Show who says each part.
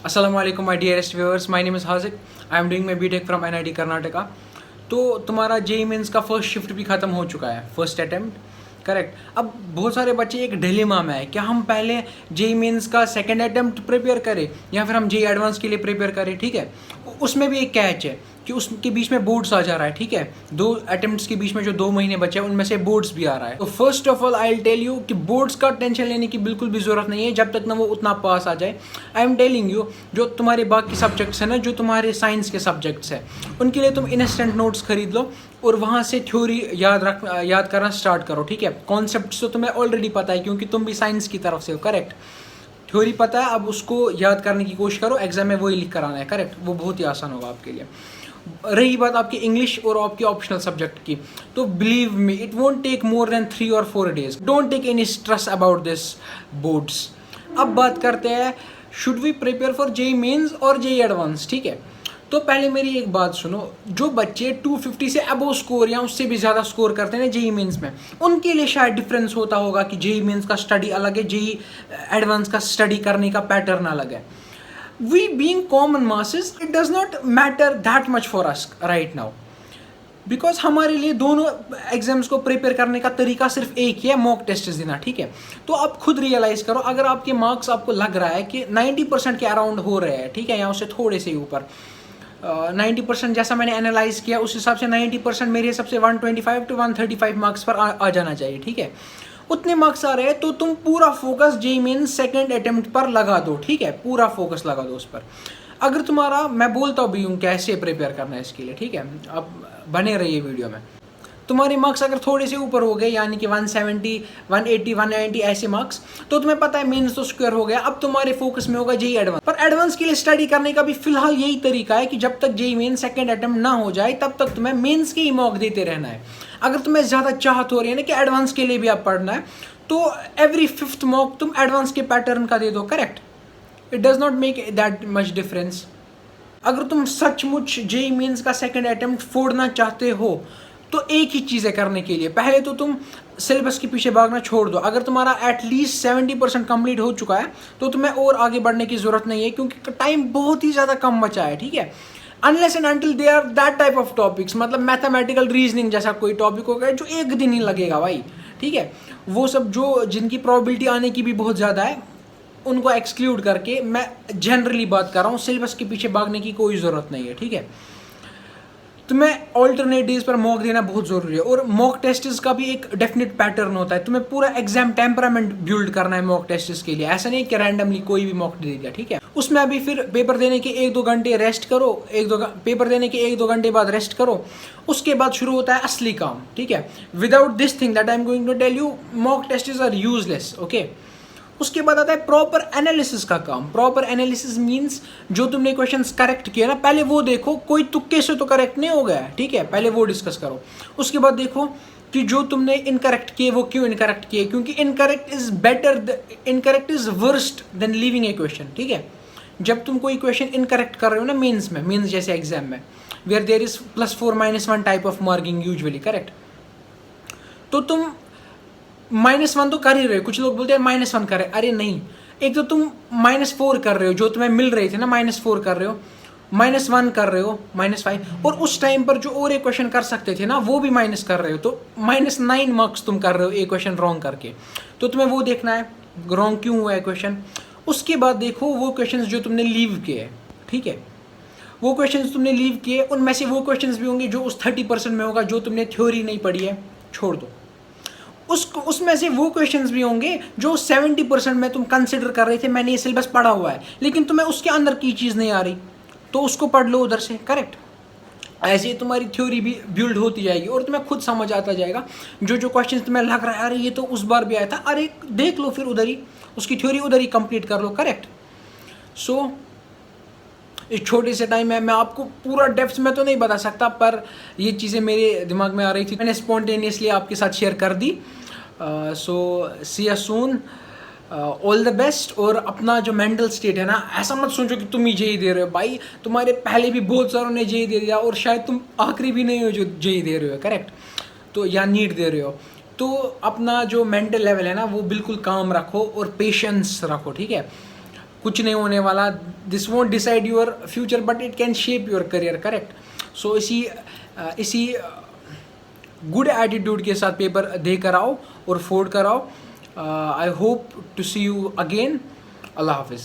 Speaker 1: Assalamu alaikum my dearest viewers, my name is Haziq. I am doing my BTech from NIT Karnataka. तो तुम्हारा JEE mains का first shift भी ख़त्म हो चुका है, फर्स्ट अटेम्प्ट, करेक्ट। अब बहुत सारे बच्चे एक डिलेमा में है, क्या हम पहले जेई मेंस का सेकंड अटेम्प्ट प्रिपेयर करें या फिर हम जेई एडवांस के लिए प्रिपेयर करें, ठीक है। उसमें भी एक कैच है कि उसके बीच में बोर्ड्स आ जा रहा है, ठीक है। 2 अटेम्प्ट्स के बीच में जो 2 महीने बचे हैं उनमें से बोर्ड्स भी आ रहा है। तो first of all I will tell you कि बोर्ड्स का टेंशन लेने की बिल्कुल भी ज़रूरत नहीं है जब तक ना वो उतना पास आ जाए। आई एम टेलिंग यू, जो तुम्हारे बाकी सब्जेक्ट्स हैं ना, जो तुम्हारे साइंस के सब्जेक्ट्स हैं, उनके लिए तुम इंस्टेंट नोट्स खरीद लो और वहाँ से थ्योरी याद करना स्टार्ट करो, ठीक है। कॉन्सेप्ट्स तो तुम्हें ऑलरेडी पता है क्योंकि तुम भी साइंस की तरफ से हो, करेक्ट। थ्योरी पता है, अब उसको याद करने की कोशिश करो, एग्जाम में वही लिख कर आना है, करेक्ट। वो बहुत ही आसान होगा आपके लिए। रही बात आपकी इंग्लिश और आपके ऑप्शनल सब्जेक्ट की, तो believe me it won't take more than 3 और 4 days. Don't take any stress about this boards. अब बात करते हैं, should we prepare for JEE Mains और जेई एडवांस, ठीक है। तो पहले मेरी एक बात सुनो, जो बच्चे 250 से अबोव स्कोर या उससे भी ज़्यादा स्कोर करते हैं ना जेई मेंस में, उनके लिए शायद डिफरेंस होता होगा कि जेई मेंस का स्टडी अलग है, जेई एडवांस का स्टडी करने का पैटर्न अलग है। We being common masses, it does not matter that much for us right now, because हमारे लिए दोनों एग्जाम्स को प्रिपेयर करने का तरीका सिर्फ एक ही है, मॉक टेस्ट देना, ठीक है। तो आप खुद रियलाइज करो, अगर आपके मार्क्स आपको लग रहा है कि 90% के अराउंड हो रहे हैं, ठीक है, या उससे थोड़े से ऊपर 90% जैसा मैंने एनालाइज किया उस हिसाब से 90% मेरे हिसाब से 125 to 135 मार्क्स पर आ जाना चाहिए, ठीक है। उतने मार्क्स आ रहे हैं तो तुम पूरा focus JEE Mains second attempt पर लगा दो, ठीक है, पूरा फोकस लगा दो उस पर। अगर तुम्हारा, मैं बोलता भी हूँ कैसे प्रिपेयर करना है इसके लिए, ठीक है, अब बने रहिए वीडियो में। तुम्हारे मार्क्स अगर थोड़े से ऊपर हो गए, यानी कि 170, 180, 190 ऐसे मार्क्स, तो तुम्हें पता है मेंस तो स्क्वायर हो गया, अब तुम्हारे फोकस में होगा जेई एडवांस। पर एडवांस के लिए स्टडी करने का भी फिलहाल यही तरीका है कि जब तक जेई मेंस सेकंड अटेम्प्ट ना हो जाए तब तक तुम्हें मेंस के ही मॉक देते रहना है। अगर तुम्हें ज़्यादा चाहत हो रही है ना कि एडवांस के लिए भी आप पढ़ना है, तो एवरी 5th मॉक तुम एडवांस के पैटर्न का दे दो, correct. It does not make that much difference. अगर तुम सचमुच जेई मेंस का सेकंड अटेम्प्ट फोड़ना चाहते हो तो एक ही चीज़ है करने के लिए, पहले तो तुम सिलेबस के पीछे भागना छोड़ दो। अगर तुम्हारा एटलीस्ट 70% कंप्लीट हो चुका है तो तुम्हें और आगे बढ़ने की ज़रूरत नहीं है, क्योंकि टाइम बहुत ही ज़्यादा कम बचा है, ठीक है। Unless and until they are that type of topics, मतलब मैथमेटिकल रीजनिंग जैसा कोई टॉपिक होगा जो एक दिन ही लगेगा भाई, ठीक है। वो सब जो जिनकी प्रोबेबिलिटी आने की भी बहुत ज़्यादा है, उनको एक्सक्लूड करके मैं जनरली बात कर रहा हूँ, सिलेबस के पीछे भागने की कोई ज़रूरत नहीं है, ठीक है। तुम्हें ऑल्टरनेट डेज पर मॉक देना बहुत ज़रूरी है, और मॉक टेस्ट्स का भी एक डेफिनेट पैटर्न होता है। तुम्हें पूरा एग्जाम टेम्परामेंट बिल्ड करना है मॉक टेस्ट्स के लिए, ऐसा नहीं कि रैंडमली कोई भी मॉक दे दिया, ठीक है। उसमें अभी फिर पेपर देने के 1-2 घंटे रेस्ट करो, पेपर देने के 1-2 घंटे बाद रेस्ट करो, उसके बाद शुरू होता है असली काम, ठीक है। Without this thing that I am going to tell you, mock tests are useless, okay. उसके बाद आता है प्रॉपर एनालिसिस का काम। प्रॉपर एनालिसिस मींस जो तुमने क्वेश्चंस करेक्ट किए ना, पहले वो देखो, कोई तुक्के से तो करेक्ट नहीं हो गया, ठीक है, पहले वो डिस्कस करो। उसके बाद देखो कि जो तुमने इनकरेक्ट किए वो क्यों इनकरेक्ट किए, क्योंकि incorrect is worst then leaving A question, ठीक है। जब तुम कोई क्वेश्चन इनकरेक्ट कर रहे हो ना मेंस जैसे एग्जाम में, where there is +4 -1 type of marking usually, correct, तो तुम -1 तो कर ही रहे हो। कुछ लोग बोलते हैं -1 कर रहे, अरे नहीं, एक तो तुम -4 कर रहे हो, जो तुम्हें मिल रहे थे ना -4 कर रहे हो, -1 कर रहे हो, -5, और उस टाइम पर जो और एक क्वेश्चन कर सकते थे ना वो भी माइनस कर रहे हो, तो -9 मार्क्स तुम कर रहे हो एक क्वेश्चन रॉन्ग करके। तो तुम्हें वो देखना है रॉन्ग क्यों हुआ है क्वेश्चन। उसके बाद देखो वो क्वेश्चन जो तुमने लीव किए, ठीक है, वो क्वेश्चन तुमने लीव किए, उनमें से वो क्वेश्चन भी होंगे जो उस 30% में होगा जो तुमने थ्योरी नहीं पढ़ी है, छोड़ दो। उसमें से वो क्वेश्चंस भी होंगे जो 70% में तुम कंसिडर कर रहे थे, मैंने ये सिलेबस पढ़ा हुआ है, लेकिन तुम्हें उसके अंदर की चीज़ नहीं आ रही, तो उसको पढ़ लो उधर से, करेक्ट। ऐसे ही तुम्हारी थ्योरी भी बिल्ड होती जाएगी और तुम्हें खुद समझ आता जाएगा। जो क्वेश्चंस तुम्हें लग रहा है अरे ये तो उस बार भी आया था, अरे देख लो फिर उधर ही उसकी थ्योरी उधर ही कंप्लीट कर लो, करेक्ट। सो इस छोटे से टाइम में मैं आपको पूरा डेप्थ में तो नहीं बता सकता, पर ये चीज़ें मेरे दिमाग में आ रही थी, मैंने स्पॉन्टेनियसली आपके साथ शेयर कर दी। So see you soon, all the best. और अपना जो मेंटल स्टेट है ना, ऐसा मत सोचो कि तुम ही जेई दे रहे हो भाई, तुम्हारे पहले भी बहुत सारों ने जेई दे दिया और शायद तुम आखिरी भी नहीं हो जो जेई दे रहे हो, करेक्ट, तो या नीट दे रहे हो। तो अपना जो मेंटल लेवल है ना वो बिल्कुल काम रखो और पेशेंस रखो, ठीक है। कुछ नहीं होने वाला, this won't decide your future but it can shape your career, correct. So इसी गुड एटीट्यूड के साथ पेपर दे कर आओ और फोड़ कर आओ। I hope to see you again. अल्लाह हाफिज़।